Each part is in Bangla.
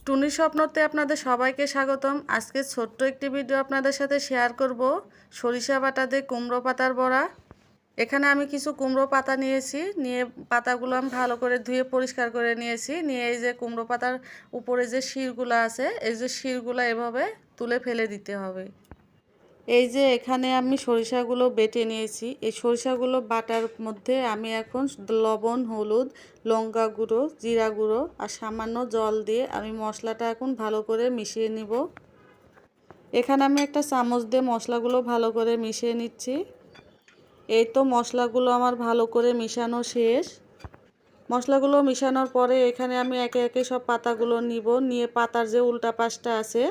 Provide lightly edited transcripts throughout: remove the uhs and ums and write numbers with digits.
টুনি স্বপ্নতে আপনাদের সবাইকে স্বাগতম। আজকে ছোট্ট একটি ভিডিও আপনাদের সাথে শেয়ার করব সরিষা বাটা দিয়ে কুমড়ো পাতার বড়া। এখানে আমি কিছু কুমড়ো পাতা নিয়েছি, নিয়ে পাতাগুলো আমি ভালো করে ধুয়ে পরিষ্কার করে নিয়েছি। নিয়ে এই যে কুমড়ো পাতার উপরে যে শিরগুলো আছে, এই যে শিরগুলো এভাবে তুলে ফেলে দিতে হবে। এই যে এখানে আমি সরিষাগুলো বেটে নিয়েছি। এই সরিষাগুলো বাটার মধ্যে আমি এখন লবণ, হলুদ, লঙ্কা গুঁড়ো, জিরা গুঁড়ো আর সামান্য জল দিয়ে আমি মশলাটা এখন ভালো করে মিশিয়ে নিব। এখানে আমি একটা চামচ দিয়ে মশলাগুলো ভালো করে মিশিয়ে নিচ্ছি। এই তো মশলাগুলো আমার ভালো করে মিশানো শেষ। মশলাগুলো মিশানোর পরে এখানে আমি একে একে সব পাতাগুলো নিব, নিয়ে পাতার যে উল্টা পাশটা আছে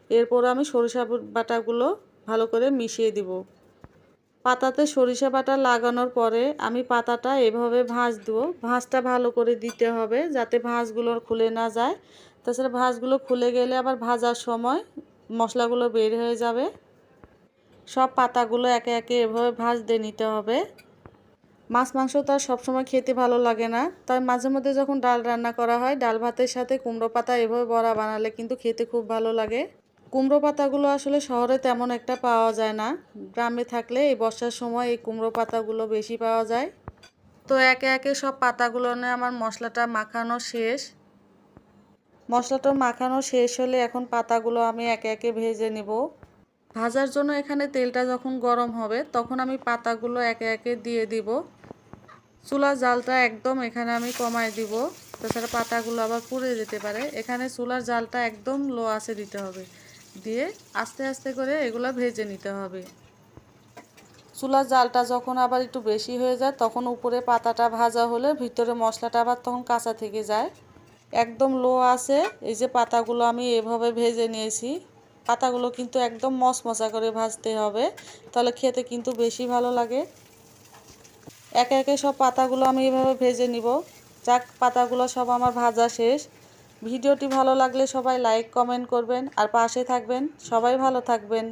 এরপর আমি সরিষা বাটাগুলো ভালো করে মিশিয়ে দিব। পাতাতে সরিষা বাটা লাগানোর পরে আমি পাতাটা এভাবে ভাঁজ দেব। ভাঁজটা ভালো করে দিতে হবে যাতে ভাঁজগুলো খুলে না যায়। তাছাড়া ভাঁজগুলো খুলে গেলে আবার ভাজার সময় মশলাগুলো বের হয়ে যাবে। সব পাতাগুলো একে একে এভাবে ভাঁজ দিয়ে নিতে হবে। মাছ মাংস তো আর সবসময় খেতে ভালো লাগে না, তাই মাঝে মধ্যে যখন ডাল রান্না করা হয় ডাল ভাতের সাথে কুমড়ো পাতা এভাবে বড়া বানালে কিন্তু খেতে খুব ভালো লাগে। কুমড়ো পাতাগুলো আসলে শহরে তেমন একটা পাওয়া যায় না, গ্রামে থাকলে এই বর্ষার সময় এই কুমড়ো পাতাগুলো বেশি পাওয়া যায়। তো একে একে সব পাতাগুলো নিয়ে আমার মশলাটা মাখানো শেষ। মশলাটা মাখানো শেষ হলে এখন পাতাগুলো আমি একে একে ভেজে নেব। ভাজার জন্য এখানে তেলটা যখন গরম হবে তখন আমি পাতাগুলো একে একে দিয়ে দিব। চুলার জালটা একদম এখানে আমি কমায় দিব, তাছাড়া পাতাগুলো আবার পুড়ে যেতে পারে। এখানে চুলার জালটা একদম লো আঁচে দিতে হবে, দিয়ে আস্তে আস্তে করে এগুলো ভেজে নিতে হবে। চুলার জালটা যখন আবার একটু বেশি হয়ে যায় তখন উপরে পাতাটা ভাজা হলে ভিতরে মশলাটা আবার তখন কাঁচা থেকে যায়। একদম লো আছে এই যে পাতাগুলো আমি এভাবে ভেজে নিয়েছি। পাতাগুলো কিন্তু একদম মচমচা করে ভাজতে হবে, তাহলে খেতে কিন্তু বেশি ভালো লাগে। একে একে সব পাতাগুলো আমি এভাবে ভেজে নিব। যাক, পাতাগুলো সব আমার ভাজা শেষ। ভিডিওটি ভালো লাগলে সবাই লাইক কমেন্ট করবেন আর পাশে থাকবেন। সবাই ভালো থাকবেন।